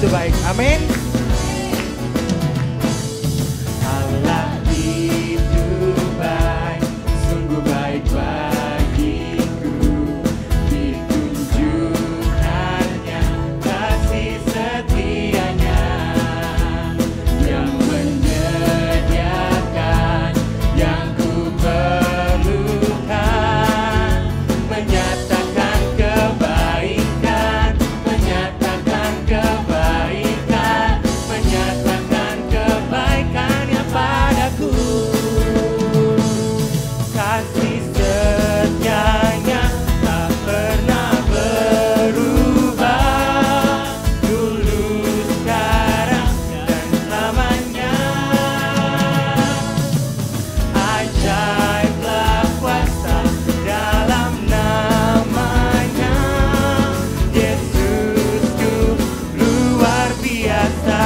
itu baik. Amin. Allah itu baik, sungguh baik bagiku. Ditunjukkannya kasih setianya yang menyediakan yang ku perlukan, menyatakan kebaikan, menyatakan kebaikan, menyatakan kebaikannya padaku. Kasih setianya tak pernah berubah, dulu, sekarang, dan selamanya. Ajaiblah kuasa dalam namanya, Yesusku luar biasa.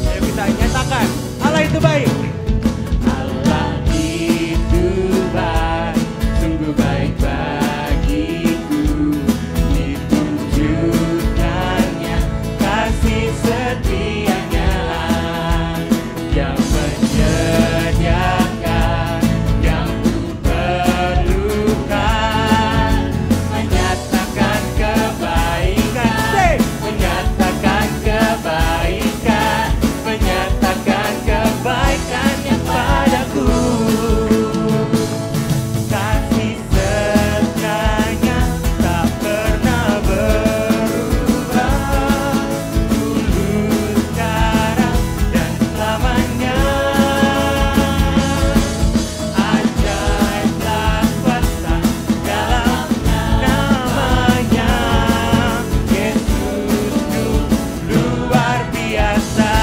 Ayo kita nyatakan Allah itu baik. Allah itu baik, sungguh baik bagiku. Ditunjukkannya kasih setianya yang menyediakan yang ku perlukan, menyatakan kebaikan, menyatakan kebaikan, menyatakan kebaikannya padaku. Kasih setianya tak pernah berubah, dulu, sekarang, dan selamanya. Ajaiblah kuasa dalam namanya, Yesusku luar biasa.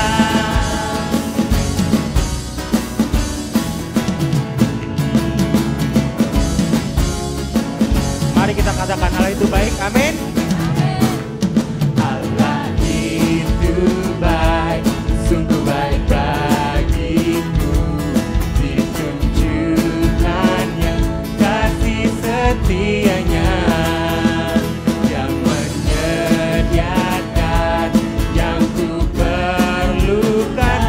Mari kita katakan Allah itu baik. Amin. Allah itu baik, sungguh baik bagiku. Ditunjukkannya kasih setianya yang menyediakan yang ku perlukan,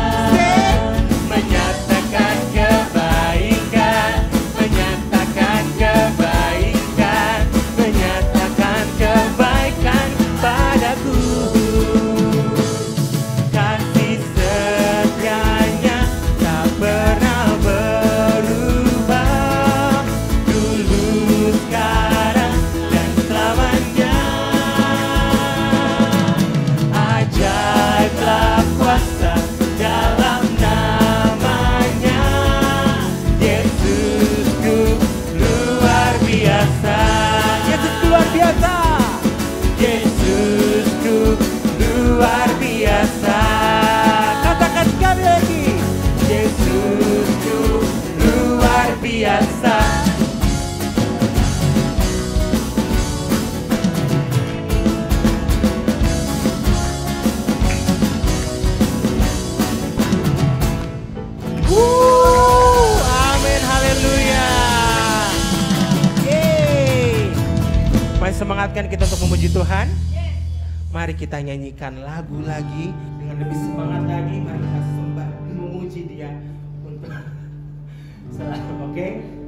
menyatakan kebaikan, menyatakan kebaikan, menyatakan kebaikan padaku. Kasih setianya tak pernah berubah, dulu, sekarang, dan selamanya. Ajaiblah kuasa dalam namanya, Yesusku luar biasa. Yesus luar biasa. Yesusku luar biasa. Katakan sekali lagi. Yesusku luar biasa. Amin, haleluya. Yeay. Mari semangatkan kita untuk memuji Tuhan. Mari kita nyanyikan lagu lagi dengan lebih semangat lagi. Mari kita sembah memuji Dia untuk selalu, oke?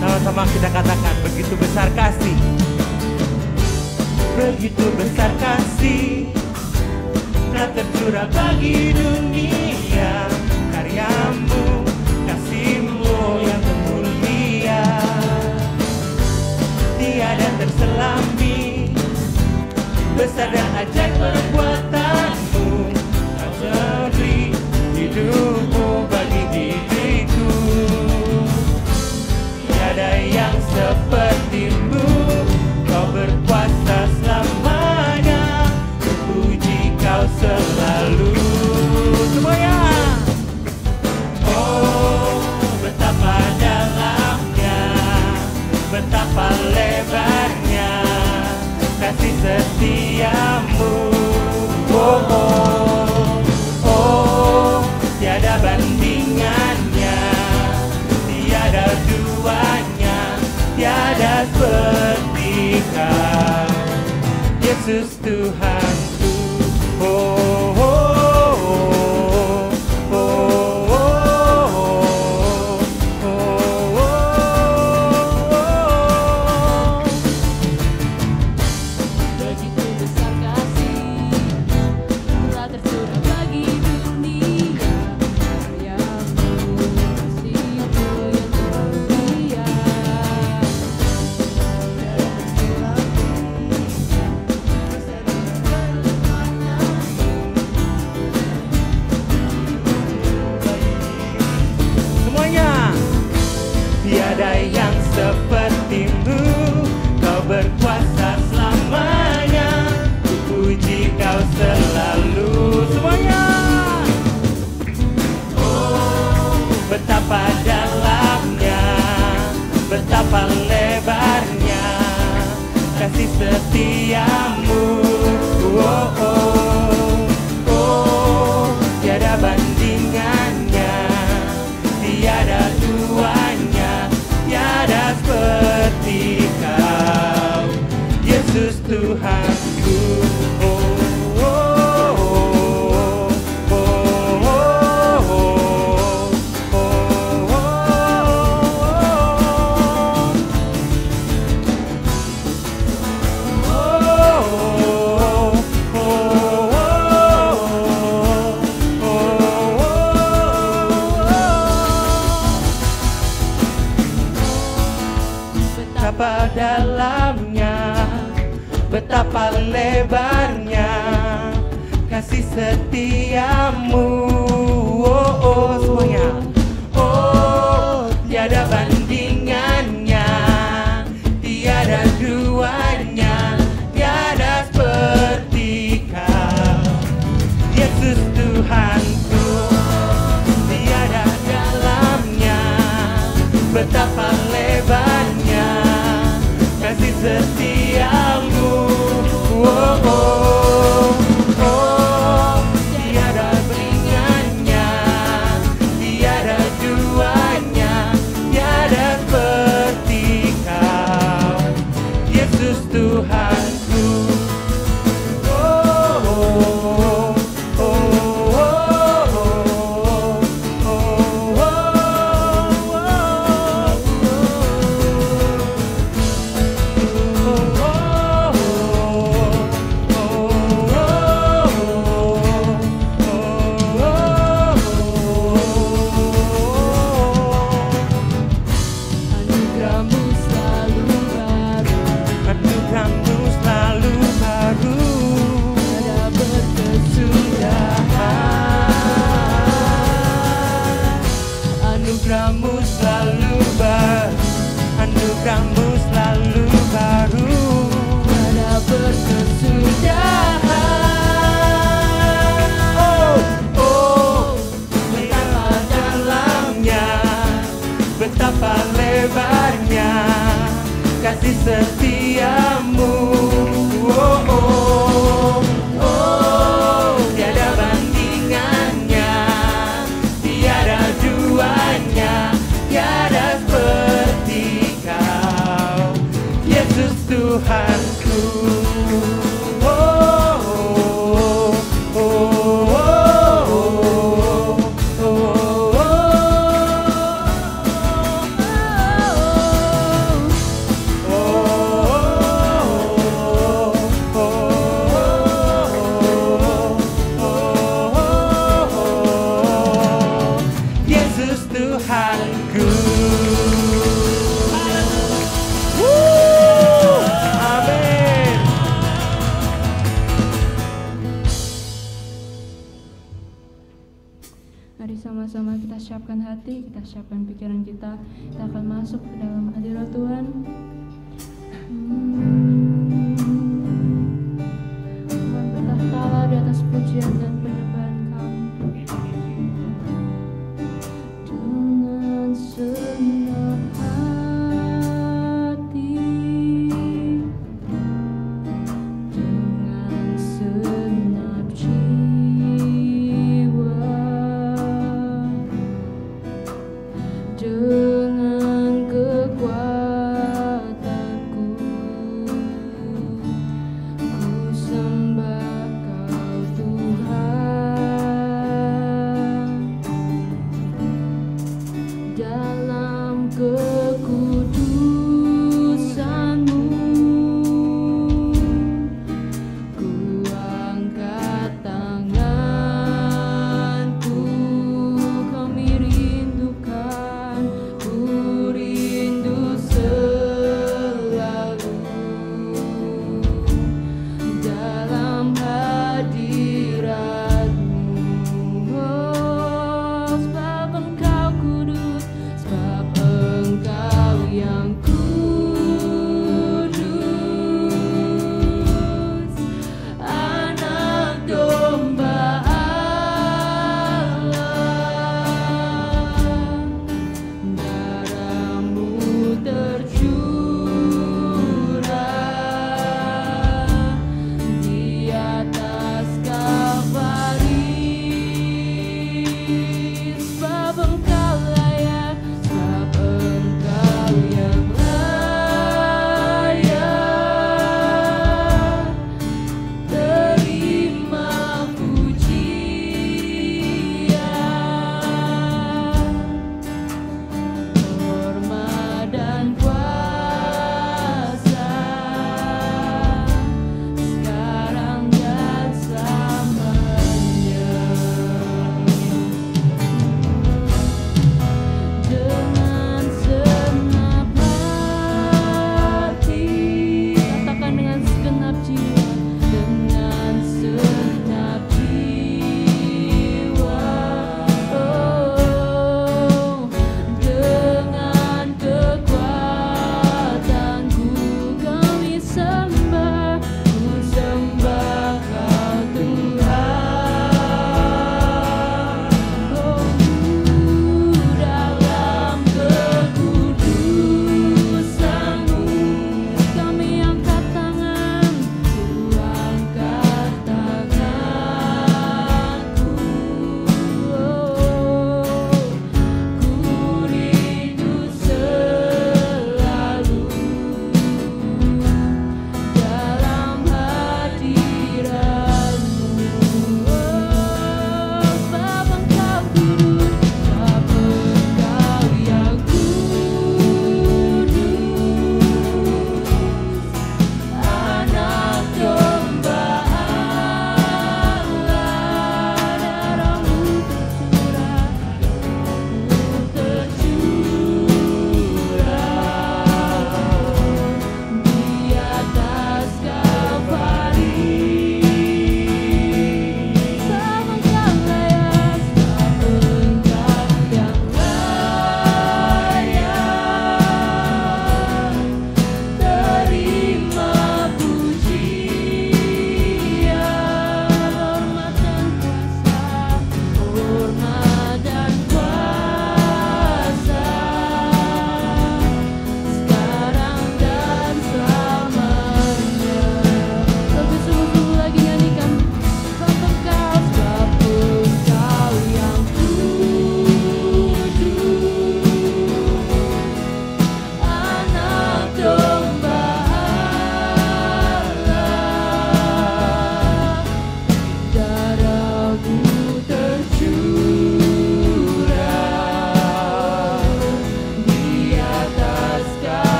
Sama-sama kita katakan, begitu besar kasih. Begitu besar kasih telah tercurah bagi dunia, karyamu, kasihmu yang termulia, tiada terselami, besar dan ajaib perbuatanmu, kau beri hidupmu bagi diriku, tiada yang sepertimu. Yesus Tuhanku. Oh, oh, oh, oh, oh, oh, oh, oh. Begitu besar kasih telah tercurah bagi dunia, karya-Mu, kasih-Mu yang tersedia. Semuanya. Tiada yang seperti-Mu, Kau berkuasa selamanya. Ku puji Kau selalu. Semuanya. Oh, betapa dalamnya, betapa lebarnya kasih setia-Mu. Oh, oh, oh, tiada bandingannya, tiada duanya, tiada seperti Kau, Yesus Tuhanku. Oh, oh, oh, oh, oh, oh, oh, betapa dalamnya, betapa lebarnya kasih setia-Mu. Oh, oh, semuanya. Oh, tiada bandingannya, tiada duanya, tiada seperti Kau, Yesus Tuhanku. Tiada dalamnya, betapa lebarnya kasih setia-Mu. Oh, oh, oh, tiada bandingannya, tiada duanya, tiada seperti Kau, Yesus Tuhanku. Oh, oh, oh, oh, oh, oh, Anugerah-Mu selalu baru, anugerah-Mu selalu baru, tiada berkesudahan. anugerah-Mu selalu baru, anugerah-Mu selalu baru, Tiada berkesudahan. oh, oh, betapa dalamnya, betapa lebarnya kasih setia-Mu. Oh, oh, oh, tiada bandingannya, tiada duanya, tiada seperti Kau, Yesus Tuhanku. Oh, oh, oh, oh, oh, Yesus Tuhanku. Amin. Mari sama-sama kita siapkan hati, kita siapkan pikiran kita. Kita akan masuk ke dalam hadirat Tuhan. Tuhan bertahta di atas pujian dan penyembahan kami. Dengan senang hati, dengan segenap jiwa, dengan kekuatanku, ku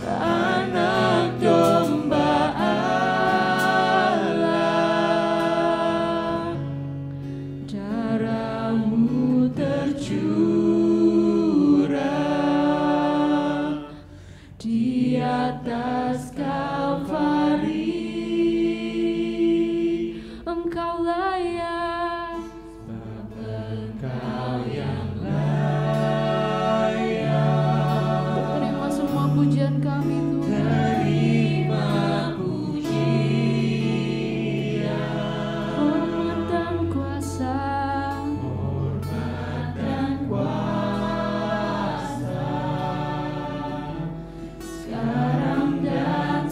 Anak domba Allah, darahmu tercurah di atas Kalvari. Engkau layak, Engkau yang layak. Terima semua pujian kami Tuhan. Terima pujian, hormat dan kuasa, sekarang dan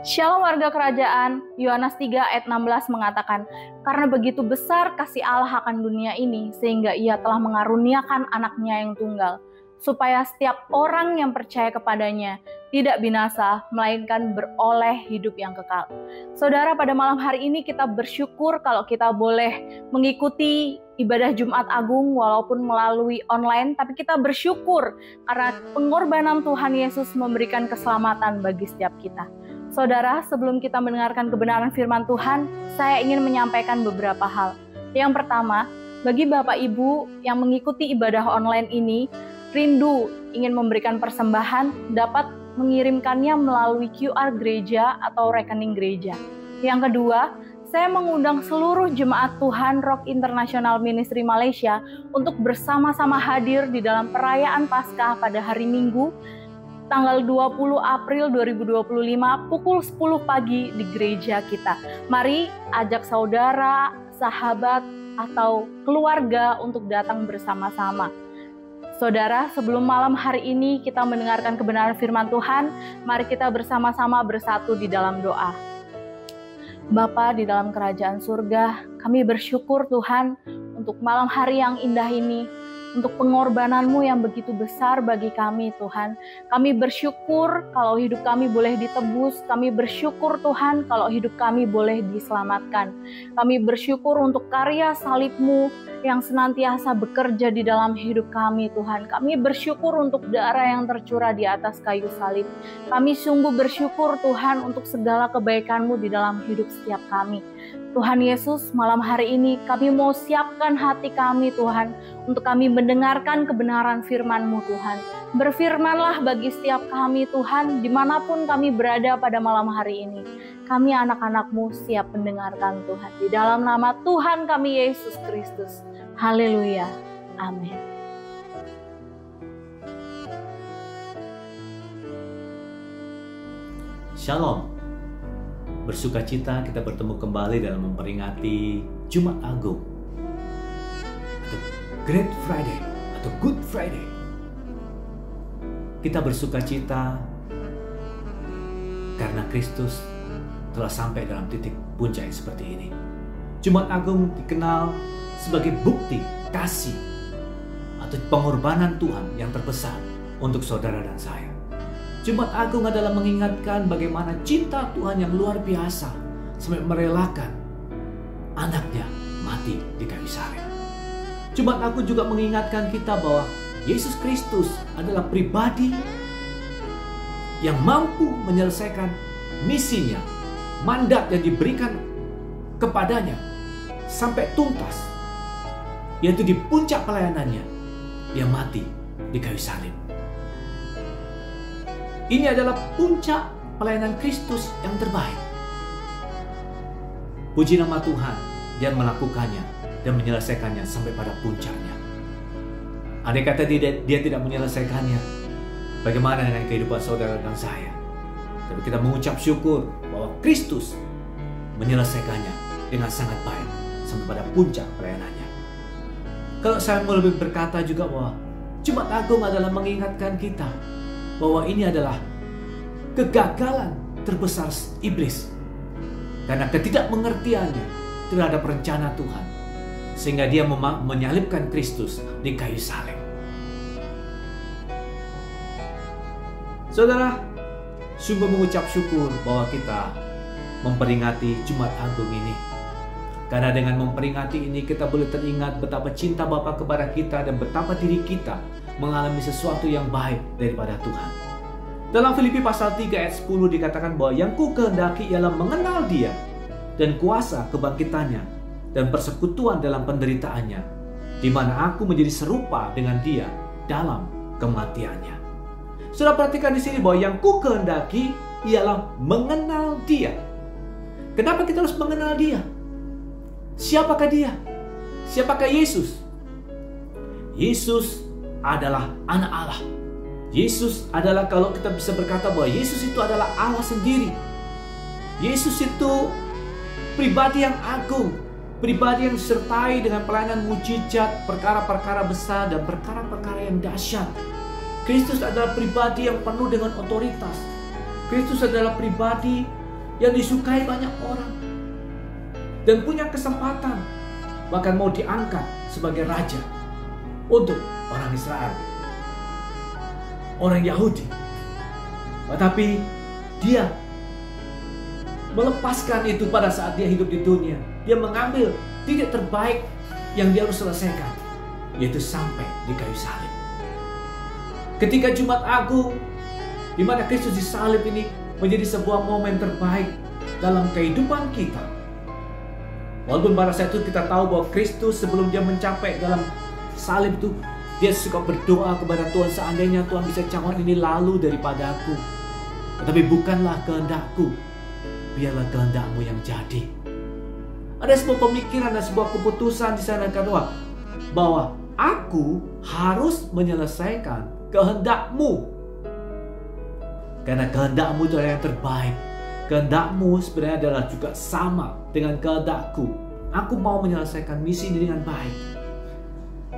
Shalom warga kerajaan, Yohanes 3 ayat 16 mengatakan, karena begitu besar kasih Allah akan dunia ini, sehingga ia telah mengaruniakan anaknya yang tunggal, supaya setiap orang yang percaya kepadanya tidak binasa, melainkan beroleh hidup yang kekal. Saudara, pada malam hari ini kita bersyukur kalau kita boleh mengikuti ibadah Jumat Agung walaupun melalui online, tapi kita bersyukur karena pengorbanan Tuhan Yesus memberikan keselamatan bagi setiap kita. Saudara, sebelum kita mendengarkan kebenaran firman Tuhan, saya ingin menyampaikan beberapa hal. Yang pertama, bagi Bapak Ibu yang mengikuti ibadah online ini, rindu ingin memberikan persembahan, dapat mengirimkannya melalui QR gereja atau rekening gereja. Yang kedua, saya mengundang seluruh jemaat Tuhan Rock International Ministry Malaysia untuk bersama-sama hadir di dalam perayaan Paskah pada hari Minggu, tanggal 20 April 2025 pukul 10 pagi di gereja kita. Mari ajak saudara, sahabat, atau keluarga untuk datang bersama-sama. Saudara, sebelum malam hari ini kita mendengarkan kebenaran firman Tuhan, mari kita bersama-sama bersatu di dalam doa. Bapa di dalam kerajaan surga, kami bersyukur Tuhan untuk malam hari yang indah ini, untuk pengorbanan-Mu yang begitu besar bagi kami Tuhan. Kami bersyukur kalau hidup kami boleh ditebus, kami bersyukur Tuhan kalau hidup kami boleh diselamatkan. Kami bersyukur untuk karya salib-Mu yang senantiasa bekerja di dalam hidup kami Tuhan. Kami bersyukur untuk darah yang tercurah di atas kayu salib. Kami sungguh bersyukur Tuhan untuk segala kebaikan-Mu di dalam hidup setiap kami. Tuhan Yesus, malam hari ini kami mau siapkan hati kami Tuhan, untuk kami mendengarkan kebenaran firman-Mu Tuhan. Berfirmanlah bagi setiap kami Tuhan, dimanapun kami berada pada malam hari ini. Kami anak-anak-Mu siap mendengarkan Tuhan. Di dalam nama Tuhan kami Yesus Kristus. Haleluya. Amin. Shalom. Bersukacita kita bertemu kembali dalam memperingati Jumat Agung atau Great Friday atau Good Friday. Kita bersukacita karena Kristus telah sampai dalam titik puncak yang seperti ini. Jumat Agung dikenal sebagai bukti kasih atau pengorbanan Tuhan yang terbesar untuk saudara dan saya. Jumat Agung adalah mengingatkan bagaimana cinta Tuhan yang luar biasa sampai merelakan anaknya mati di kayu salib. Jumat Agung juga mengingatkan kita bahwa Yesus Kristus adalah pribadi yang mampu menyelesaikan misinya, mandat yang diberikan kepadanya sampai tuntas, yaitu di puncak pelayanannya, dia mati di kayu salib. Ini adalah puncak pelayanan Kristus yang terbaik. Puji nama Tuhan, dia melakukannya dan menyelesaikannya sampai pada puncaknya. Andai kata dia tidak menyelesaikannya, bagaimana dengan kehidupan saudara dan saya? Tapi kita mengucap syukur bahwa Kristus menyelesaikannya dengan sangat baik sampai pada puncak pelayanannya. Kalau saya mau lebih berkata juga bahwa Jumat Agung adalah mengingatkan kita bahwa ini adalah kegagalan terbesar iblis karena ketidakmengertiannya terhadap rencana Tuhan, sehingga dia menyalibkan Kristus di kayu salib. Saudara, sungguh mengucap syukur bahwa kita memperingati Jumat Agung ini, karena dengan memperingati ini kita boleh teringat betapa cinta Bapa kepada kita dan betapa diri kita mengalami sesuatu yang baik daripada Tuhan. Dalam Filipi pasal 3 ayat 10 dikatakan bahwa yang ku kehendaki ialah mengenal Dia dan kuasa kebangkitannya dan persekutuan dalam penderitaannya, di mana aku menjadi serupa dengan Dia dalam kematiannya. Sudah perhatikan di sini bahwa yang ku kehendaki ialah mengenal Dia. Kenapa kita harus mengenal Dia? Siapakah Dia? Siapakah Yesus? Yesus adalah anak Allah. Yesus adalah, kalau kita bisa berkata bahwa Yesus itu adalah Allah sendiri. Yesus itu pribadi yang agung, pribadi yang disertai dengan pelayanan mujizat, perkara-perkara besar dan perkara-perkara yang dahsyat. Kristus adalah pribadi yang penuh dengan otoritas. Kristus adalah pribadi yang disukai banyak orang, dan punya kesempatan bahkan mau diangkat sebagai raja untuk orang Israel, orang Yahudi. Tetapi dia melepaskan itu pada saat dia hidup di dunia. Dia mengambil titik terbaik yang dia harus selesaikan, yaitu sampai di kayu salib. Ketika Jumat Agung, di mana Kristus disalib ini menjadi sebuah momen terbaik dalam kehidupan kita. Walaupun pada saat itu kita tahu bahwa Kristus sebelum dia mencapai dalam salib itu, dia suka berdoa kepada Tuhan, seandainya Tuhan bisa cawan ini lalu daripada aku. Tetapi bukanlah kehendakku, biarlah kehendak-Mu yang jadi. Ada sebuah pemikiran dan sebuah keputusan di sana kedua, bahwa aku harus menyelesaikan kehendak-Mu. Karena kehendak-Mu itu adalah yang terbaik. Kehendak-Mu sebenarnya adalah juga sama dengan kehendakku. Aku mau menyelesaikan misi ini dengan baik.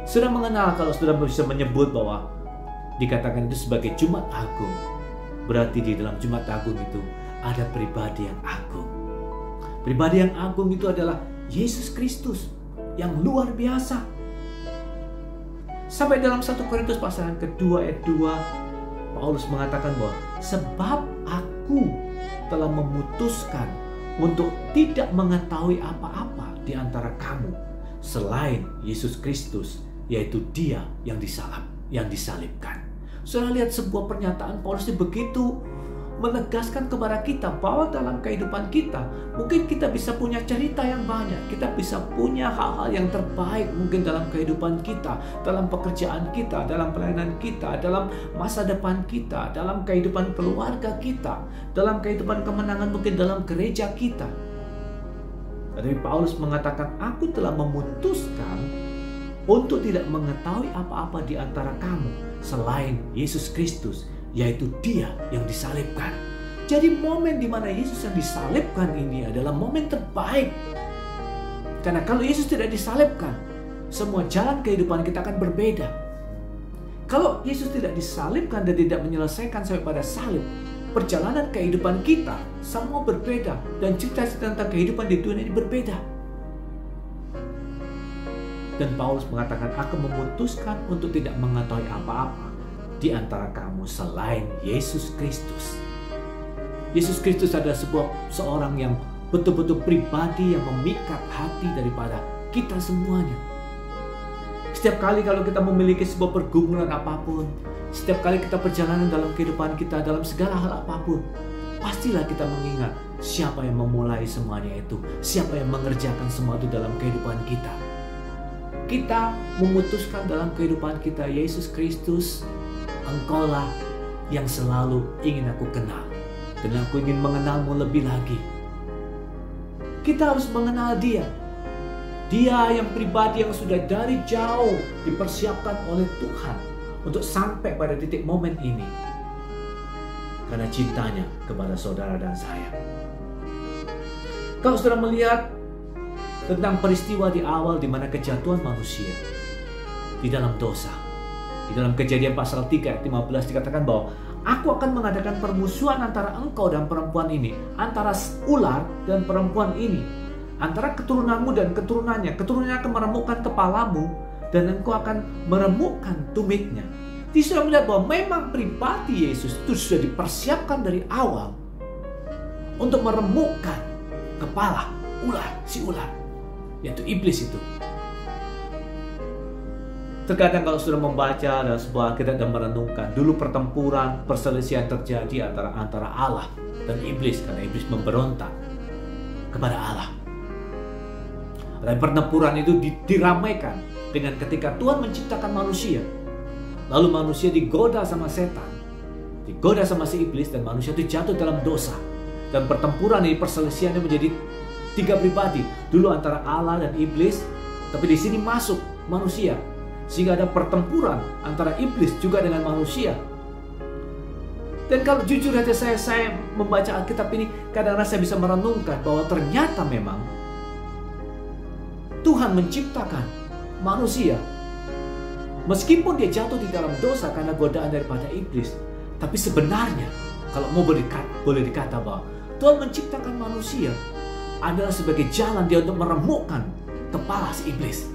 Sudah mengenal, kalau sudah bisa menyebut bahwa dikatakan itu sebagai Jumat Agung, berarti di dalam Jumat Agung itu ada pribadi yang agung. Pribadi yang agung itu adalah Yesus Kristus yang luar biasa. Sampai dalam 1 Korintus pasal yang kedua ayat 2, Paulus mengatakan bahwa sebab aku telah memutuskan untuk tidak mengetahui apa-apa di antara kamu selain Yesus Kristus, yaitu Dia yang disalibkan. Saudara lihat sebuah pernyataan Paulus ini begitu menegaskan kepada kita bahwa dalam kehidupan kita mungkin kita bisa punya cerita yang banyak, kita bisa punya hal-hal yang terbaik mungkin dalam kehidupan kita, dalam pekerjaan kita, dalam pelayanan kita, dalam masa depan kita, dalam kehidupan keluarga kita, dalam kehidupan kemenangan mungkin dalam gereja kita. Tetapi Paulus mengatakan, aku telah memutuskan untuk tidak mengetahui apa-apa di antara kamu selain Yesus Kristus, yaitu Dia yang disalibkan. Jadi momen di mana Yesus yang disalibkan ini adalah momen terbaik. Karena kalau Yesus tidak disalibkan, semua jalan kehidupan kita akan berbeda. Kalau Yesus tidak disalibkan dan tidak menyelesaikan sampai pada salib, perjalanan kehidupan kita semua berbeda, dan cerita-cerita tentang kehidupan di dunia ini berbeda. Dan Paulus mengatakan, aku memutuskan untuk tidak mengetahui apa-apa di antara kamu selain Yesus Kristus. Yesus Kristus adalah seorang yang betul-betul pribadi yang memikat hati daripada kita semuanya. Setiap kali kalau kita memiliki sebuah pergumulan apapun, setiap kali kita perjalanan dalam kehidupan kita, dalam segala hal apapun, pastilah kita mengingat siapa yang memulai semuanya itu, siapa yang mengerjakan semua itu dalam kehidupan kita. Kita memutuskan dalam kehidupan kita, Yesus Kristus, Engkaulah yang selalu ingin aku kenal, dan aku ingin mengenalmu lebih lagi. Kita harus mengenal Dia. Dia yang pribadi yang sudah dari jauh dipersiapkan oleh Tuhan untuk sampai pada titik momen ini. Karena cintanya kepada saudara dan saya. Kalau saudara melihat tentang peristiwa di awal di mana kejatuhan manusia di dalam dosa. Di dalam Kejadian pasal 3 ayat 15 dikatakan bahwa aku akan mengadakan permusuhan antara engkau dan perempuan ini, antara ular dan perempuan ini, antara keturunanmu dan keturunannya. Keturunannya akan meremukkan kepalamu dan engkau akan meremukkan tumitnya. Jadi sudah melihat bahwa memang pribadi Yesus itu sudah dipersiapkan dari awal untuk meremukkan kepala si ular, yaitu iblis itu. Terkadang kalau sudah membaca dalam sebuah Alkitab dan merenungkan, dulu pertempuran, perselisihan terjadi antara Allah dan iblis, karena iblis memberontak kepada Allah. Dan pertempuran itu diramaikan dengan ketika Tuhan menciptakan manusia, lalu manusia digoda sama setan, digoda sama si iblis, dan manusia itu jatuh dalam dosa. Dan pertempuran ini, perselisihannya menjadi 3 pribadi, dulu antara Allah dan iblis, tapi di sini masuk manusia. Sehingga ada pertempuran antara iblis juga dengan manusia. Dan kalau jujur saja saya membaca Alkitab ini, kadang-kadang saya bisa merenungkan bahwa ternyata memang Tuhan menciptakan manusia. Meskipun dia jatuh di dalam dosa karena godaan daripada iblis, tapi sebenarnya kalau mau boleh dikata bahwa Tuhan menciptakan manusia adalah sebagai jalan dia untuk meremukkan kepala si iblis.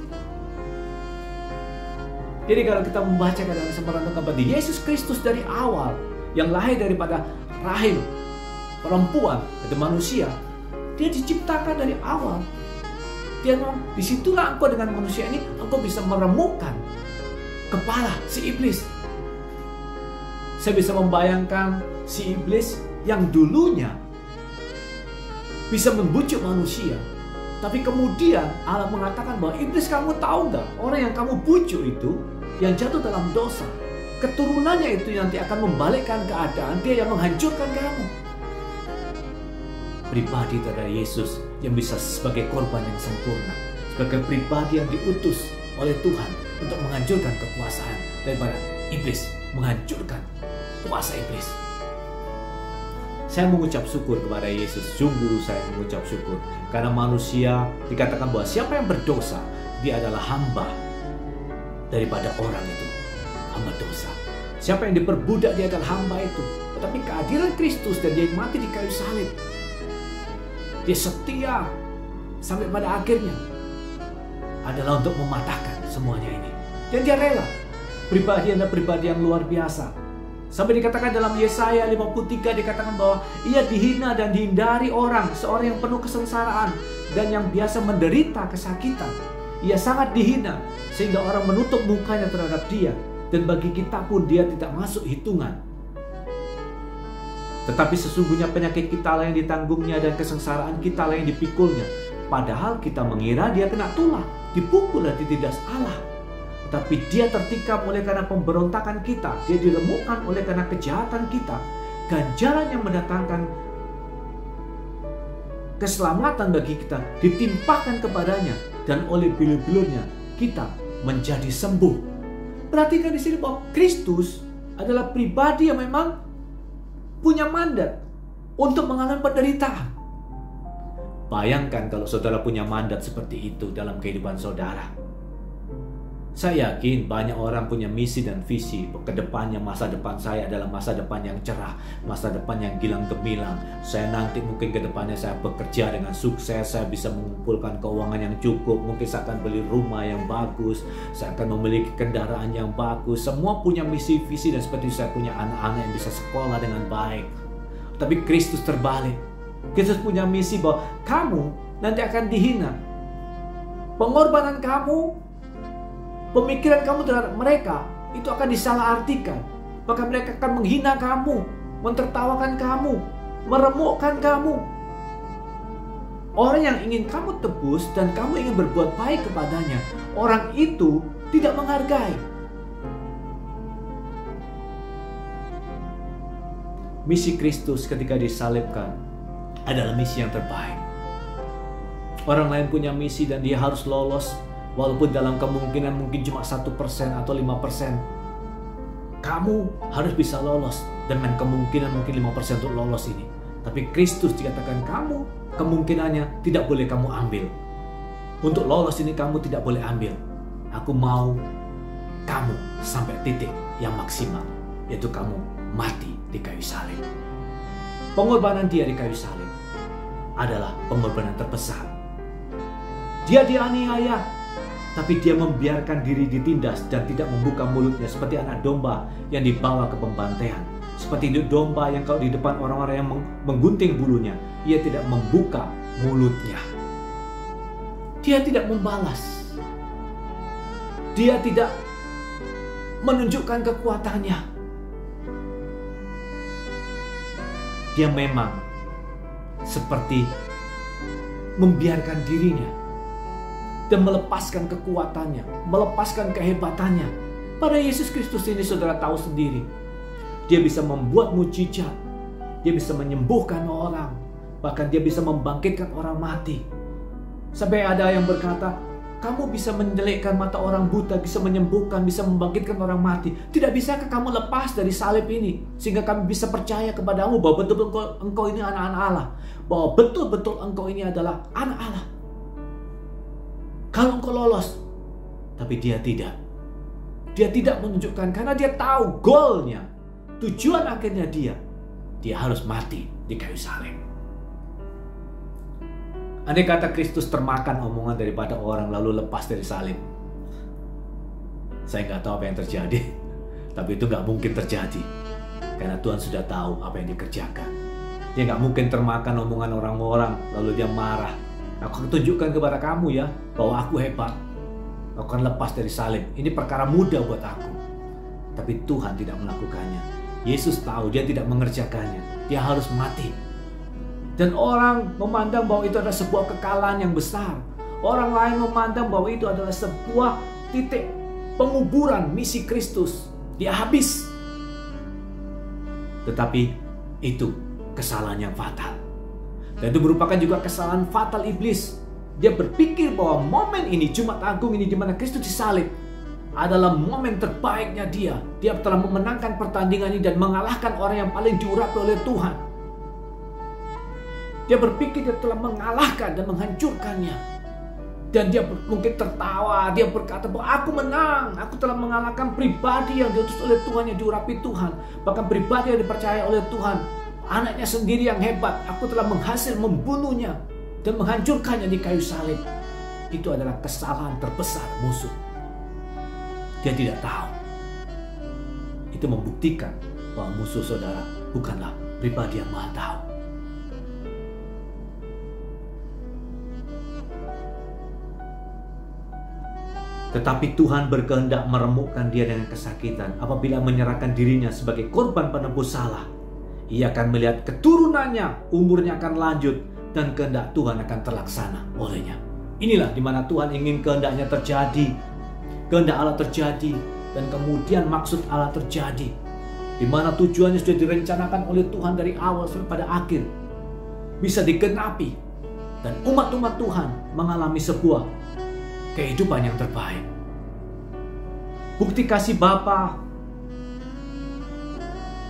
Jadi kalau kita membaca dan merenungkan pada Yesus Kristus dari awal, yang lahir daripada rahim perempuan, itu manusia, dia diciptakan dari awal. Dia memang disitulah engkau dengan manusia ini, engkau bisa meremukkan kepala si iblis. Saya bisa membayangkan si iblis yang dulunya bisa membujuk manusia, tapi kemudian Allah mengatakan bahwa iblis, kamu tahu nggak, orang yang kamu bujuk itu yang jatuh dalam dosa, keturunannya itu nanti akan membalikkan keadaan, dia yang menghancurkan kamu. Pribadi dari Yesus yang bisa sebagai korban yang sempurna, sebagai pribadi yang diutus oleh Tuhan untuk menghancurkan kekuasaan daripada iblis, menghancurkan kuasa iblis. Saya mengucap syukur kepada Yesus, sungguh saya mengucap syukur, karena manusia dikatakan bahwa siapa yang berdosa, dia adalah hamba daripada orang itu, hamba dosa. Siapa yang diperbudak, dia adalah hamba itu. Tetapi kehadiran Kristus dan dia mati di kayu salib, dia setia sampai pada akhirnya, adalah untuk mematahkan semuanya ini. Dan dia rela. Pribadi adalah pribadi yang luar biasa. Sampai dikatakan dalam Yesaya 53, dikatakan bahwa ia dihina dan dihindari orang, seorang yang penuh kesengsaraan dan yang biasa menderita kesakitan. Ia sangat dihina sehingga orang menutup mukanya terhadap dia, dan bagi kita pun dia tidak masuk hitungan. Tetapi sesungguhnya penyakit kita lah yang ditanggungnya dan kesengsaraan kita lah yang dipikulnya. Padahal kita mengira dia kena tulah, dipukul dan ditindas Allah. Tetapi dia tertikam oleh karena pemberontakan kita, dia diremukkan oleh karena kejahatan kita. Ganjaran yang mendatangkan keselamatan bagi kita ditimpakan kepadanya, dan oleh bilur-bilurnya kita menjadi sembuh. Perhatikan di sini bahwa Kristus adalah pribadi yang memang punya mandat untuk mengalami penderitaan. Bayangkan kalau saudara punya mandat seperti itu dalam kehidupan saudara. Saya yakin banyak orang punya misi dan visi ke depannya. Masa depan saya adalah masa depan yang cerah, masa depan yang gilang gemilang. Saya nanti mungkin ke depannya saya bekerja dengan sukses, saya bisa mengumpulkan keuangan yang cukup, mungkin saya akan beli rumah yang bagus, saya akan memiliki kendaraan yang bagus. Semua punya misi, visi, dan seperti saya punya anak-anak yang bisa sekolah dengan baik. Tapi Kristus terbalik. Kristus punya misi bahwa kamu nanti akan dihina. Pengorbanan kamu, pemikiran kamu terhadap mereka itu akan disalahartikan. Maka mereka akan menghina kamu, mentertawakan kamu, meremukkan kamu. Orang yang ingin kamu tebus dan kamu ingin berbuat baik kepadanya, orang itu tidak menghargai. Misi Kristus ketika disalibkan adalah misi yang terbaik. Orang lain punya misi dan dia harus lolos, walaupun dalam kemungkinan mungkin cuma 1% atau 5%. Kamu harus bisa lolos dengan kemungkinan mungkin 5% untuk lolos ini. Tapi Kristus dikatakan kamu kemungkinannya tidak boleh kamu ambil. Untuk lolos ini kamu tidak boleh ambil. Aku mau kamu sampai titik yang maksimal, yaitu kamu mati di kayu salib. Pengorbanan dia di kayu salib adalah pengorbanan terbesar. Dia dianiaya, tapi dia membiarkan diri ditindas dan tidak membuka mulutnya, seperti anak domba yang dibawa ke pembantaian. Seperti domba yang kalau di depan orang-orang yang menggunting bulunya, ia tidak membuka mulutnya. Dia tidak membalas. Dia tidak menunjukkan kekuatannya. Dia memang seperti membiarkan dirinya dan melepaskan kekuatannya, melepaskan kehebatannya. Pada Yesus Kristus ini saudara tahu sendiri, dia bisa membuat mujizat, dia bisa menyembuhkan orang, bahkan dia bisa membangkitkan orang mati. Sampai ada yang berkata, kamu bisa menjelekkan mata orang buta, bisa menyembuhkan, bisa membangkitkan orang mati. Tidak bisakah kamu lepas dari salib ini, sehingga kami bisa percaya kepadamu bahwa betul-betul engkau ini anak-anak Allah, bahwa betul-betul engkau ini adalah anak Allah. Kalau engkau lolos, tapi dia tidak. Dia tidak menunjukkan karena dia tahu goalnya, tujuan akhirnya dia harus mati di kayu salib. Andai kata Kristus termakan omongan daripada orang lalu lepas dari salib, saya nggak tahu apa yang terjadi. Tapi itu nggak mungkin terjadi, karena Tuhan sudah tahu apa yang dikerjakan. Dia nggak mungkin termakan omongan orang-orang lalu dia marah. Aku akan tunjukkan kepada kamu ya, bahwa aku hebat. Aku akan lepas dari salib. Ini perkara mudah buat aku. Tapi Tuhan tidak melakukannya. Yesus tahu dia tidak mengerjakannya. Dia harus mati. Dan orang memandang bahwa itu adalah sebuah kekalahan yang besar. Orang lain memandang bahwa itu adalah sebuah titik penguburan misi Kristus. Dia habis. Tetapi itu kesalahan yang fatal. Dan itu merupakan juga kesalahan fatal iblis. Dia berpikir bahwa momen ini, Jumat Agung ini di mana Kristus disalib, adalah momen terbaiknya dia. Dia telah memenangkan pertandingan ini dan mengalahkan orang yang paling diurapi oleh Tuhan. Dia berpikir dia telah mengalahkan dan menghancurkannya. Dan dia mungkin tertawa, dia berkata bahwa aku menang, aku telah mengalahkan pribadi yang diutus oleh Tuhan, yang diurapi Tuhan. Bahkan pribadi yang dipercaya oleh Tuhan, anaknya sendiri yang hebat, aku telah berhasil membunuhnya dan menghancurkannya di kayu salib. Itu adalah kesalahan terbesar musuh. Dia tidak tahu. Itu membuktikan bahwa musuh saudara bukanlah pribadi yang Maha tahu. Tetapi Tuhan berkehendak meremukkan dia dengan kesakitan apabila menyerahkan dirinya sebagai korban penebus salah. Ia akan melihat keturunannya, umurnya akan lanjut, dan kehendak Tuhan akan terlaksana olehnya. Inilah di mana Tuhan ingin kehendaknya terjadi. Kehendak Allah terjadi, dan kemudian maksud Allah terjadi. Di mana tujuannya sudah direncanakan oleh Tuhan dari awal sampai pada akhir. Bisa digenapi. Dan umat-umat Tuhan mengalami sebuah kehidupan yang terbaik. Bukti kasih Bapa,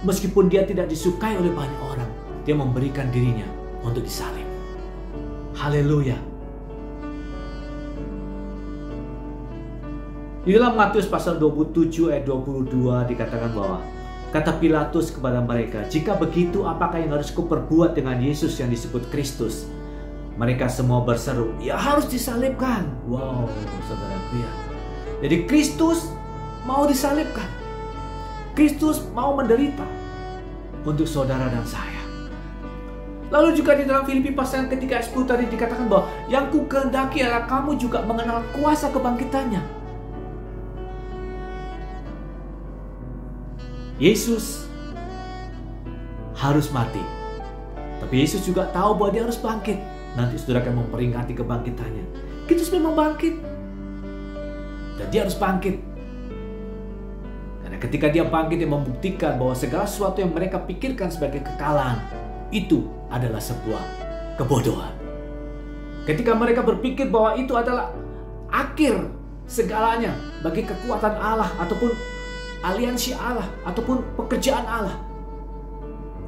meskipun dia tidak disukai oleh banyak orang, dia memberikan dirinya untuk disalib. Haleluya. Di dalam Matius pasal 27 ayat 22 dikatakan bahwa kata Pilatus kepada mereka, "Jika begitu, apakah yang harus kuperbuat dengan Yesus yang disebut Kristus?" Mereka semua berseru, "Ya harus disalibkan." Wow, saudaraku ya. Jadi Kristus mau disalibkan. Kristus mau menderita untuk saudara dan saya. Lalu juga di dalam Filipi pasal ketiga ayat 10 tadi dikatakan bahwa yang ku kehendaki adalah kamu juga mengenal kuasa kebangkitannya. Yesus harus mati. Tapi Yesus juga tahu bahwa dia harus bangkit. Nanti saudara akan memperingati kebangkitannya. Kristus memang bangkit. Dan dia harus bangkit. Karena ketika dia bangkit, dia membuktikan bahwa segala sesuatu yang mereka pikirkan sebagai kekalahan, itu adalah sebuah kebodohan. Ketika mereka berpikir bahwa itu adalah akhir segalanya bagi kekuatan Allah ataupun aliansi Allah ataupun pekerjaan Allah.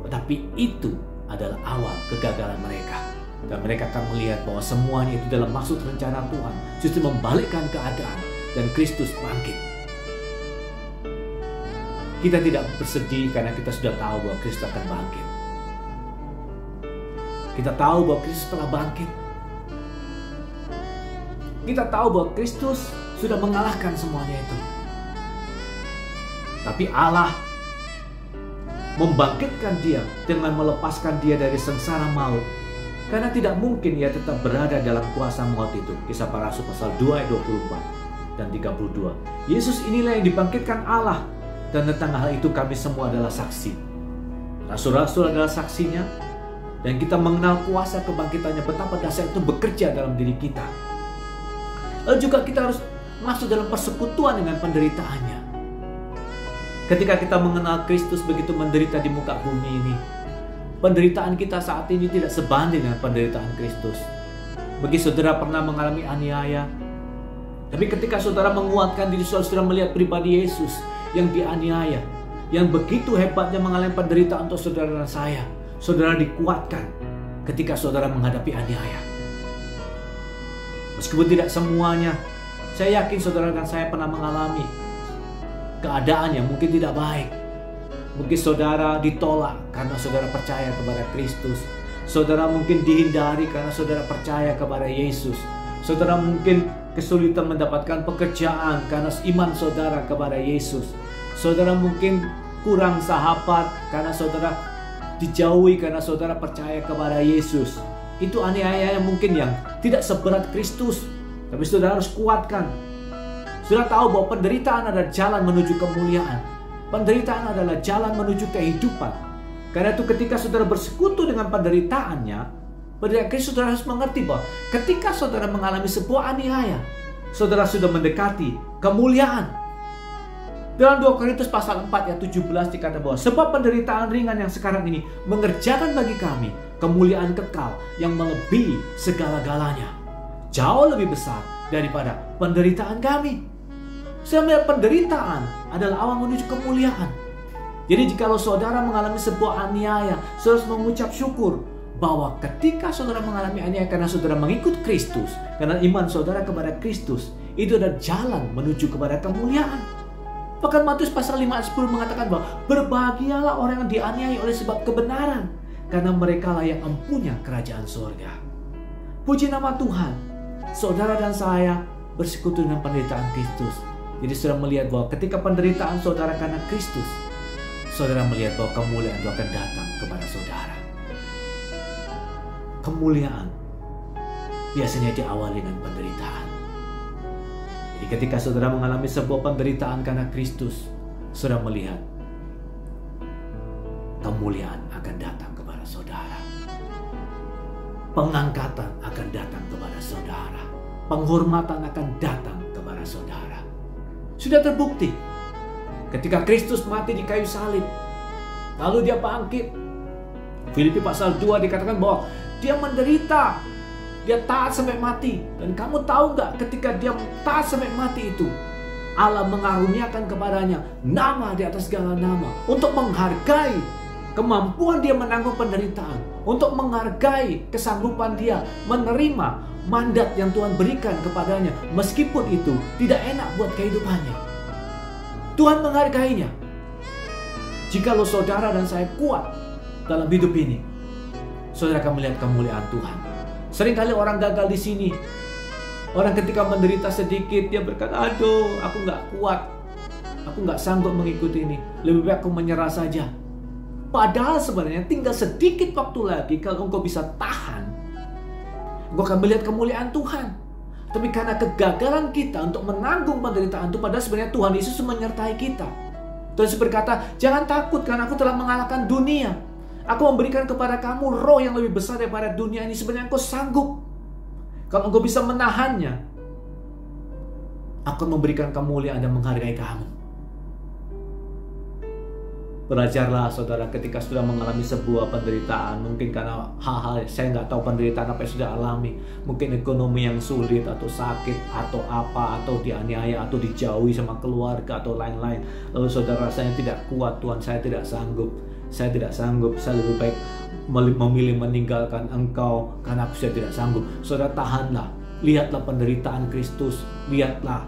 Tetapi itu adalah awal kegagalan mereka. Dan mereka akan melihat bahwa semuanya itu dalam maksud rencana Tuhan, justru membalikkan keadaan dan Kristus bangkit. Kita tidak bersedih karena kita sudah tahu bahwa Kristus akan bangkit. Kita tahu bahwa Kristus telah bangkit. Kita tahu bahwa Kristus sudah mengalahkan semuanya itu. Tapi Allah membangkitkan dia dengan melepaskan dia dari sengsara maut. Karena tidak mungkin ia tetap berada dalam kuasa maut itu. Kisah Para Rasul pasal 2 ayat 24 dan 32. Yesus inilah yang dibangkitkan Allah. Dan tentang hal itu kami semua adalah saksi. Rasul-rasul adalah saksinya. Dan kita mengenal kuasa kebangkitannya, betapa dahsyat itu bekerja dalam diri kita. Lalu juga kita harus masuk dalam persekutuan dengan penderitaannya. Ketika kita mengenal Kristus begitu menderita di muka bumi ini, penderitaan kita saat ini tidak sebanding dengan penderitaan Kristus. Bagi saudara pernah mengalami aniaya, tapi ketika saudara menguatkan diri saudara melihat pribadi Yesus yang dianiaya, yang begitu hebatnya mengalami penderitaan untuk saudara dan saya, saudara dikuatkan ketika saudara menghadapi aniaya. Meskipun tidak semuanya, saya yakin saudara dan saya pernah mengalami keadaan yang mungkin tidak baik. Mungkin saudara ditolak karena saudara percaya kepada Kristus. Saudara mungkin dihindari karena saudara percaya kepada Yesus. Saudara mungkin kesulitan mendapatkan pekerjaan karena iman saudara kepada Yesus. Saudara mungkin kurang sahabat karena saudara dijauhi karena saudara percaya kepada Yesus. Itu aniaya yang mungkin yang tidak seberat Kristus. Tapi saudara harus kuatkan. Saudara tahu bahwa penderitaan adalah jalan menuju kemuliaan. Penderitaan adalah jalan menuju kehidupan. Karena itu ketika saudara bersekutu dengan penderitaannya, Kristus, saudara harus mengerti bahwa ketika saudara mengalami sebuah aniaya, saudara sudah mendekati kemuliaan. Dalam 2 Korintus pasal 4 ayat 17 dikatakan bahwa sebab penderitaan ringan yang sekarang ini mengerjakan bagi kami kemuliaan kekal yang melebihi segala-galanya. Jauh lebih besar daripada penderitaan kami. Saya melihat penderitaan adalah awal menuju kemuliaan. Jadi jikalau saudara mengalami sebuah aniaya, saudara harus mengucap syukur bahwa ketika saudara mengalami aniaya karena saudara mengikut Kristus, karena iman saudara kepada Kristus, itu adalah jalan menuju kepada kemuliaan. Bahkan Matius pasal 5 ayat 10 mengatakan bahwa berbahagialah orang yang dianiaya oleh sebab kebenaran, karena merekalah yang empunya kerajaan surga. Puji nama Tuhan, saudara dan saya bersekutu dengan penderitaan Kristus. Jadi saudara melihat bahwa ketika penderitaan saudara karena Kristus, saudara melihat bahwa kemuliaan itu akan datang kepada saudara. Kemuliaan biasanya diawali dengan penderitaan. Jadi ketika saudara mengalami sebuah penderitaan karena Kristus, saudara melihat kemuliaan akan datang kepada saudara. Pengangkatan akan datang kepada saudara. Penghormatan akan datang kepada saudara. Sudah terbukti. Ketika Kristus mati di kayu salib, lalu dia bangkit. Filipi pasal 2 dikatakan bahwa dia menderita, dia taat sampai mati. Dan kamu tahu nggak, ketika dia taat sampai mati itu, Allah mengaruniakan kepadanya nama di atas segala nama, untuk menghargai kemampuan dia menanggung penderitaan, untuk menghargai kesanggupan dia menerima mandat yang Tuhan berikan kepadanya, meskipun itu tidak enak buat kehidupannya. Tuhan menghargainya. Jikalau saudara dan saya kuat dalam hidup ini, saudara akan melihat kemuliaan Tuhan. Seringkali orang gagal di sini. Orang ketika menderita sedikit, dia berkata, aduh, aku nggak kuat. Aku nggak sanggup mengikuti ini. Lebih baik aku menyerah saja. Padahal sebenarnya tinggal sedikit waktu lagi, kalau engkau bisa tahan, engkau akan melihat kemuliaan Tuhan. Tapi karena kegagalan kita untuk menanggung penderitaan itu, padahal sebenarnya Tuhan Yesus menyertai kita. Tuhan Yesus berkata, jangan takut karena aku telah mengalahkan dunia. Aku memberikan kepada kamu roh yang lebih besar daripada dunia ini. Sebenarnya engkau sanggup. Kalau engkau bisa menahannya, aku memberikan kemuliaan dan menghargai kamu. Belajarlah saudara ketika sudah mengalami sebuah penderitaan. Mungkin karena hal-hal, saya nggak tahu penderitaan apa yang sudah alami. Mungkin ekonomi yang sulit, atau sakit, atau apa, atau dianiaya, atau dijauhi sama keluarga, atau lain-lain. Lalu saudara rasanya tidak kuat, Tuhan saya tidak sanggup. Saya tidak sanggup, saya lebih baik memilih meninggalkan engkau karena aku sudah tidak sanggup. Saudara tahanlah, lihatlah penderitaan Kristus, lihatlah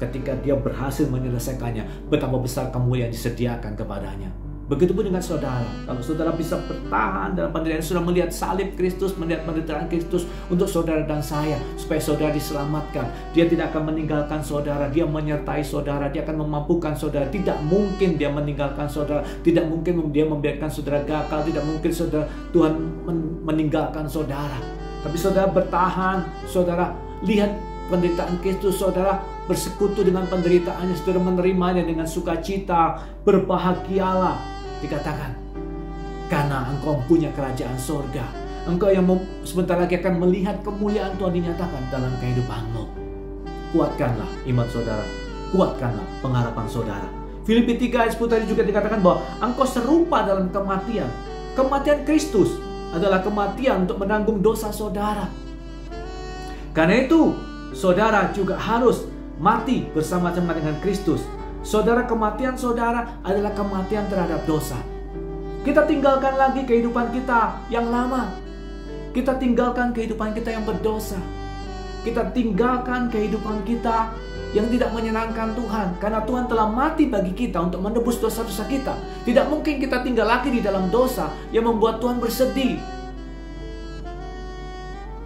ketika dia berhasil menyelesaikannya, betapa besar kemuliaan disediakan kepadanya. Begitupun dengan saudara. Kalau saudara bisa bertahan dalam penderitaan, sudah melihat salib Kristus, melihat penderitaan Kristus untuk saudara dan saya, supaya saudara diselamatkan. Dia tidak akan meninggalkan saudara, dia menyertai saudara, dia akan memampukan saudara. Tidak mungkin dia meninggalkan saudara, tidak mungkin dia membiarkan saudara gagal, tidak mungkin saudara Tuhan meninggalkan saudara. Tapi saudara bertahan, saudara lihat penderitaan Kristus, saudara bersekutu dengan penderitaannya, saudara menerimanya dengan sukacita, berbahagialah. Dikatakan, karena engkau punya kerajaan surga. Engkau yang sebentar lagi akan melihat kemuliaan Tuhan dinyatakan dalam kehidupanmu. Kuatkanlah iman saudara, kuatkanlah pengharapan saudara. Filipi 3 ayat 10 tadi juga dikatakan bahwa engkau serupa dalam kematian. Kematian Kristus adalah kematian untuk menanggung dosa saudara. Karena itu, saudara juga harus mati bersama-sama dengan Kristus. Saudara, kematian saudara adalah kematian terhadap dosa. Kita tinggalkan lagi kehidupan kita yang lama. Kita tinggalkan kehidupan kita yang berdosa. Kita tinggalkan kehidupan kita yang tidak menyenangkan Tuhan. Karena Tuhan telah mati bagi kita untuk menebus dosa-dosa kita. Tidak mungkin kita tinggal lagi di dalam dosa yang membuat Tuhan bersedih.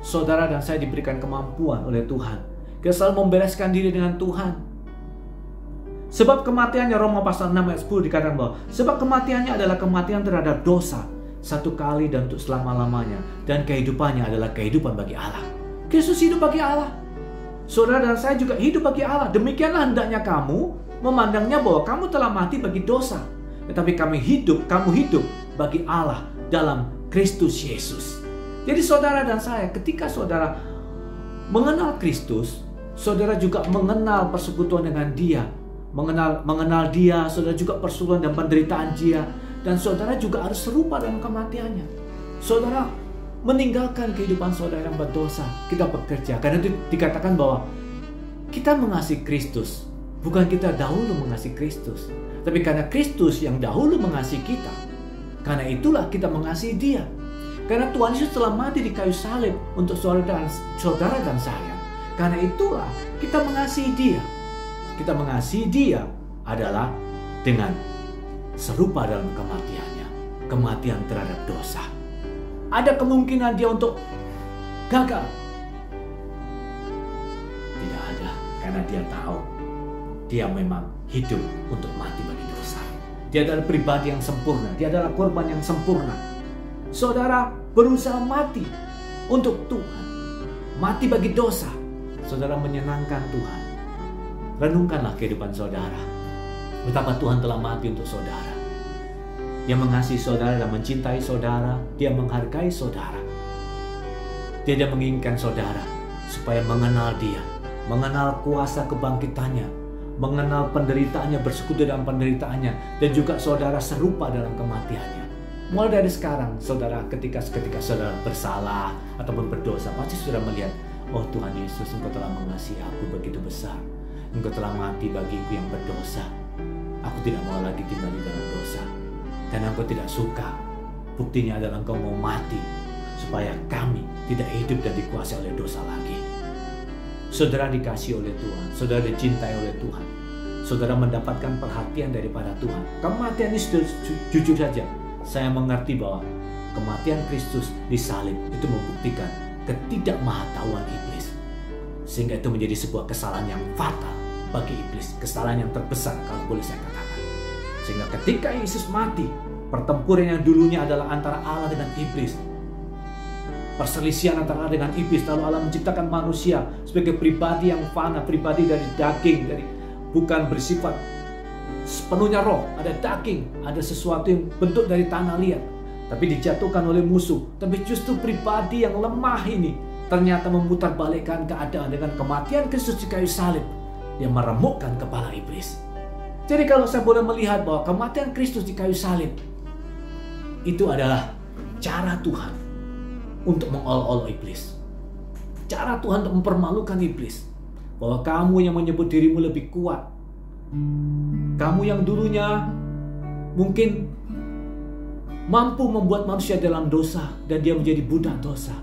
saudara dan saya diberikan kemampuan oleh Tuhan. Kita selalu membereskan diri dengan Tuhan. Sebab kematiannya, Roma pasal 6 ayat 10 dikatakan bahwa sebab kematiannya adalah kematian terhadap dosa, satu kali dan untuk selama-lamanya, dan kehidupannya adalah kehidupan bagi Allah. Kristus hidup bagi Allah. Saudara dan saya juga hidup bagi Allah. Demikianlah hendaknya kamu memandangnya bahwa kamu telah mati bagi dosa, tetapi kamu hidup bagi Allah dalam Kristus Yesus. Jadi saudara dan saya, ketika saudara mengenal Kristus, saudara juga mengenal persekutuan dengan Dia. Mengenal Dia, saudara juga persekutuan dan penderitaan Dia. Dan saudara juga harus serupa dalam kematiannya. Saudara meninggalkan kehidupan saudara yang berdosa. Kita bekerja. Karena itu dikatakan bahwa kita mengasihi Kristus. Bukan kita dahulu mengasihi Kristus. Tapi karena Kristus yang dahulu mengasihi kita. Karena itulah kita mengasihi Dia. Karena Tuhan Yesus telah mati di kayu salib untuk saudara dan saya. Karena itulah kita mengasihi Dia. Kita mengasihi Dia adalah dengan serupa dalam kematiannya. Kematian terhadap dosa. Ada kemungkinan Dia untuk gagal? Tidak ada. Karena Dia tahu Dia memang hidup untuk mati bagi dosa. Dia adalah pribadi yang sempurna. Dia adalah korban yang sempurna. Saudara berusaha mati untuk Tuhan. Mati bagi dosa. Saudara menyenangkan Tuhan. Renungkanlah kehidupan saudara. Betapa Tuhan telah mati untuk saudara. Dia mengasihi saudara dan mencintai saudara. Dia menghargai saudara. Dia menginginkan saudara supaya mengenal Dia. Mengenal kuasa kebangkitannya. Mengenal penderitaannya, bersekutu dalam penderitaannya. Dan juga saudara serupa dalam kematiannya. Mulai dari sekarang, saudara, ketika saudara bersalah ataupun berdosa, pasti saudara melihat, oh Tuhan Yesus, Engkau telah mengasihi aku begitu besar. Engkau telah mati bagiku yang berdosa. Aku tidak mau lagi tinggal di dalam dosa. Karena Engkau tidak suka. Buktinya adalah Engkau mau mati supaya kami tidak hidup dan dikuasai oleh dosa lagi. Saudara dikasihi oleh Tuhan. Saudara dicintai oleh Tuhan. Saudara mendapatkan perhatian daripada Tuhan. Kematian ini sudah jujur saja. Saya mengerti bahwa kematian Kristus di salib itu membuktikan ketidakmahatauan iblis. Sehingga itu menjadi sebuah kesalahan yang fatal bagi iblis. Kesalahan yang terbesar kalau boleh saya katakan. Sehingga ketika Yesus mati, pertempuran yang dulunya adalah antara Allah dengan iblis. Perselisihan antara Allah dengan iblis. Lalu Allah menciptakan manusia sebagai pribadi yang fana. Pribadi dari daging. Bukan bersifat sepenuhnya roh, ada daging, ada sesuatu yang bentuk dari tanah liat, tapi dijatuhkan oleh musuh. Tapi justru pribadi yang lemah ini ternyata memutarbalikkan keadaan dengan kematian Kristus di kayu salib. Dia meremukkan kepala iblis. Jadi kalau saya boleh melihat bahwa kematian Kristus di kayu salib itu adalah cara Tuhan untuk mengolok-olok iblis. Cara Tuhan untuk mempermalukan iblis. Bahwa kamu yang menyebut dirimu lebih kuat, kamu yang dulunya mungkin mampu membuat manusia dalam dosa dan dia menjadi budak dosa.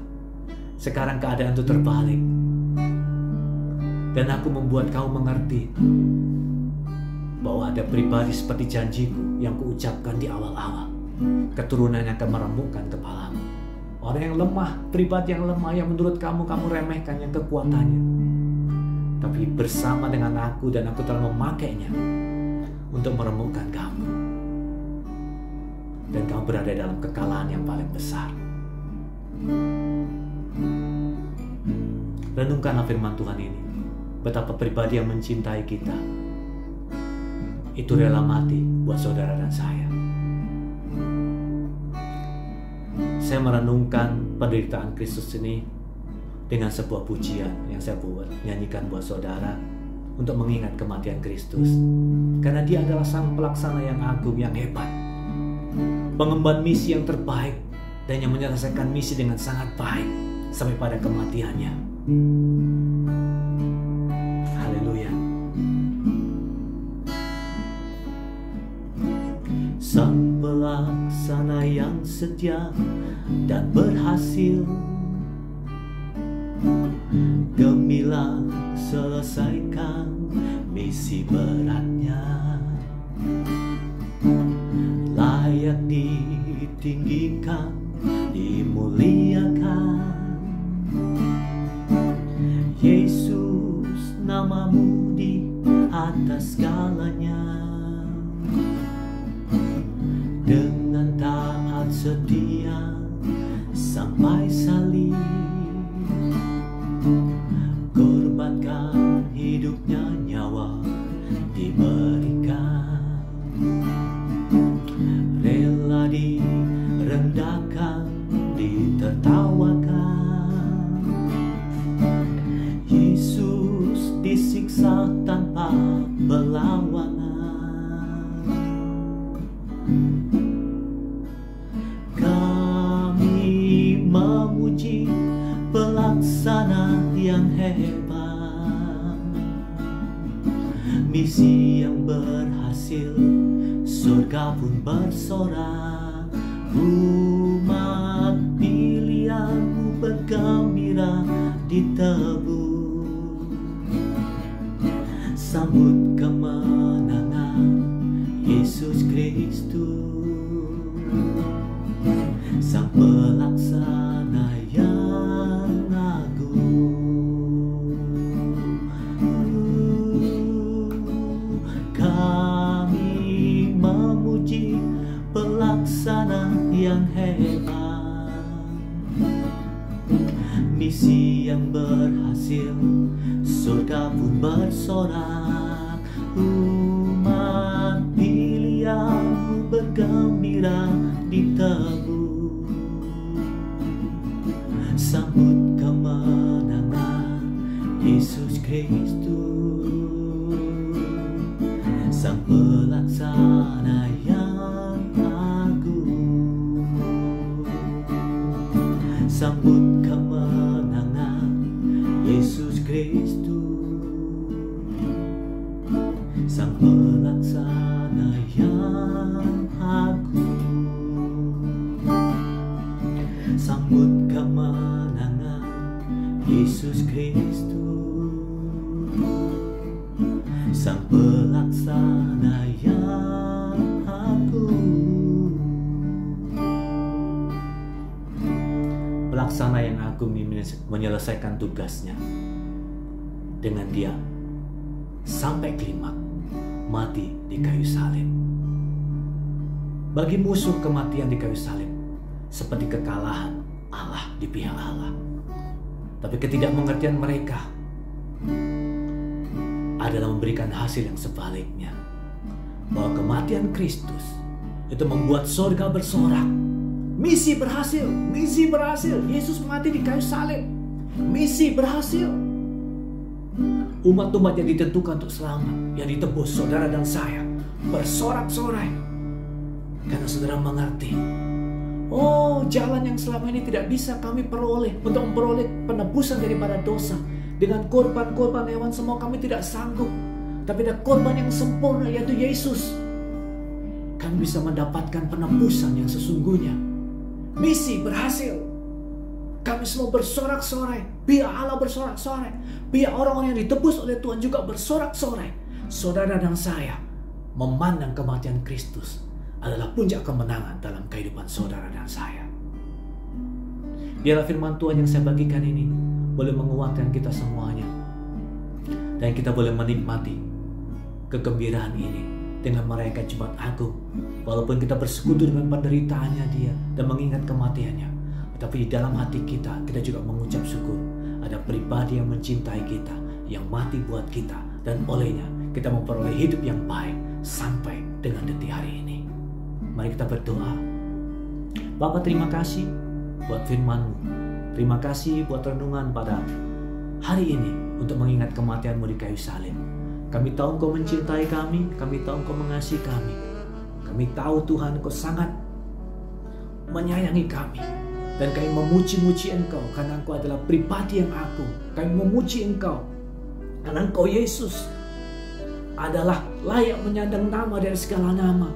Sekarang keadaan itu terbalik. Dan aku membuat kamu mengerti bahwa ada pribadi seperti janjiku yang kuucapkan di awal-awal. Keturunan yang akan meremukkan kepalamu. Orang yang lemah, pribadi yang lemah yang menurut kamu remehkan yang kekuatannya. Tapi bersama dengan aku dan aku telah memakainya untuk meremukkan kamu. Dan kamu berada dalam kekalahan yang paling besar. Renungkanlah firman Tuhan ini. Betapa pribadi yang mencintai kita itu rela mati buat saudara dan saya. Saya merenungkan penderitaan Kristus ini dengan sebuah pujian yang saya nyanyikan buat saudara untuk mengingat kematian Kristus. Karena Dia adalah Sang Pelaksana yang agung, yang hebat, pengemban misi yang terbaik, dan yang menyelesaikan misi dengan sangat baik sampai pada kematiannya. Haleluya. Sang Pelaksana yang setia dan berhasil gemilang selesaikan misi beratnya. Layak ditinggikan, dimuliakan, atas segalanya. Dengan taat setia sampai salib, korbankan hidupnya, nyawa diberikan, rela direndahkan, ditertawakan. Yesus disiksa tanpa perlawanan. Kami memuji pelaksana yang hebat, misi yang berhasil, surga pun bersorak. Umat pilihanmu bergembira ditebus, sambut kemenangan Yesus Kristus, Sang Pelaksana yang agung. Kami memuji Pelaksana yang hebat, misi yang berhasil, surga pun bersorak. Umat pilihanmu bergembira ditebus, sambut kemenangan Yesus Kristus, Sang Pelaksana yang agung. Sambut kemenangan Yesus Kristus, Sang Pelaksana yang agung. Sambut kemenangan Yesus Kristus, Sang Pelaksana yang agung. Pelaksana yang agung ini menyelesaikan tugasnya dengan dia sampai klimaks, mati di kayu salib. Bagi musuh, kematian di kayu salib seperti kekalahan Allah di pihak Allah. Tapi ketidakmengertian mereka adalah memberikan hasil yang sebaliknya, bahwa kematian Kristus itu membuat surga bersorak. Misi berhasil, misi berhasil. Yesus mati di kayu salib, misi berhasil. Umat-umat yang ditentukan untuk selamat, yang ditebus, saudara dan saya, bersorak-sorai karena saudara mengerti, oh, jalan yang selama ini tidak bisa kami peroleh untuk memperoleh penebusan daripada dosa. Dengan korban-korban hewan semua kami tidak sanggup. Tapi ada korban yang sempurna, yaitu Yesus. Kami bisa mendapatkan penebusan yang sesungguhnya. Misi berhasil. Kami semua bersorak-sorai. Pihak Allah bersorak-sorai. Pihak orang-orang yang ditebus oleh Tuhan juga bersorak-sorai. Saudara dan saya memandang kematian Kristus adalah puncak kemenangan dalam kehidupan saudara dan saya. Biarlah firman Tuhan yang saya bagikan ini boleh menguatkan kita semuanya, dan kita boleh menikmati kegembiraan ini dengan merayakan Jumat Agung. Walaupun kita bersekutu dengan penderitaannya dia dan mengingat kematiannya, tetapi di dalam hati kita juga mengucap syukur. Ada pribadi yang mencintai kita, yang mati buat kita, dan olehnya kita memperoleh hidup yang baik sampai dengan detik hari ini. Mari kita berdoa. Bapa, terima kasih buat firman-Mu. Terima kasih buat renungan pada hari ini untuk mengingat kematian-Mu di kayu salib. Kami tahu Engkau mencintai kami tahu Engkau mengasihi kami. Kami tahu Tuhan Engkau sangat menyayangi kami. Dan kami memuji-muji Engkau karena Engkau adalah pribadi yang agung. Kami memuji Engkau karena Engkau Yesus adalah layak menyandang nama dari segala nama.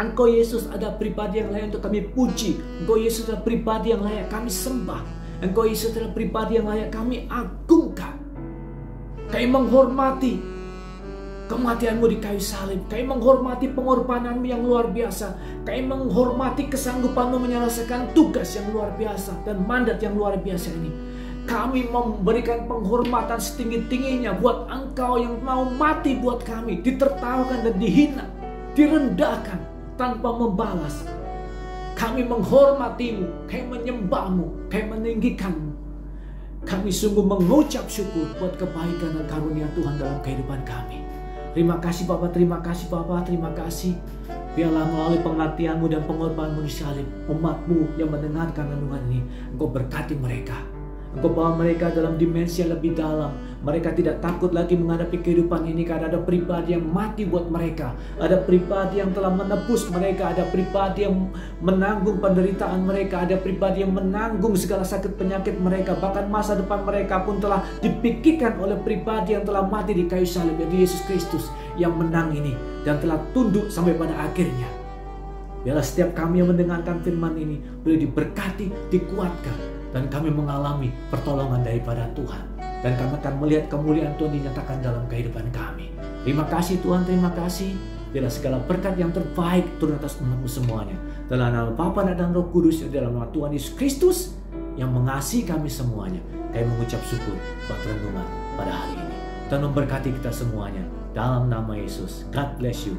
Engkau Yesus adalah pribadi yang layak untuk kami puji. Engkau Yesus adalah pribadi yang layak kami sembah. Engkau Yesus adalah pribadi yang layak kami agungkan. Kami menghormati kematian-Mu di kayu salib. Kami menghormati pengorbanan-Mu yang luar biasa. Kami menghormati kesanggupan-Mu menyelesaikan tugas yang luar biasa dan mandat yang luar biasa ini. Kami memberikan penghormatan setinggi-tingginya buat Engkau yang mau mati buat kami, ditertawakan dan dihina, direndahkan tanpa membalas. Kami menghormatimu, kami menyembahmu, kami meninggikanmu. Kami sungguh mengucap syukur buat kebaikan dan karunia Tuhan dalam kehidupan kami. Terima kasih Bapa, terima kasih Bapa, terima kasih. Biarlah melalui pengabdianmu dan pengorbananmu di salib, umatmu yang mendengarkan renungan ini, Engkau berkati mereka. Engkau bawa mereka dalam dimensi yang lebih dalam. Mereka tidak takut lagi menghadapi kehidupan ini karena ada pribadi yang mati buat mereka. Ada pribadi yang telah menebus mereka. Ada pribadi yang menanggung penderitaan mereka. Ada pribadi yang menanggung segala sakit penyakit mereka. Bahkan masa depan mereka pun telah dipikirkan oleh pribadi yang telah mati di kayu salib, yaitu Yesus Kristus yang menang ini dan telah tunduk sampai pada akhirnya. Biarlah setiap kami yang mendengarkan firman ini boleh diberkati, dikuatkan, dan kami mengalami pertolongan daripada Tuhan. Dan kami akan melihat kemuliaan Tuhan dinyatakan dalam kehidupan kami. Terima kasih Tuhan, terima kasih. Biarlah segala berkat yang terbaik turun atas umatmu semuanya. Dalam nama Bapa dan Roh Kudus, dalam nama Tuhan Yesus Kristus yang mengasihi kami semuanya. Kami mengucap syukur buat renungan pada hari ini. Tuhan memberkati kita semuanya. Dalam nama Yesus. God bless you.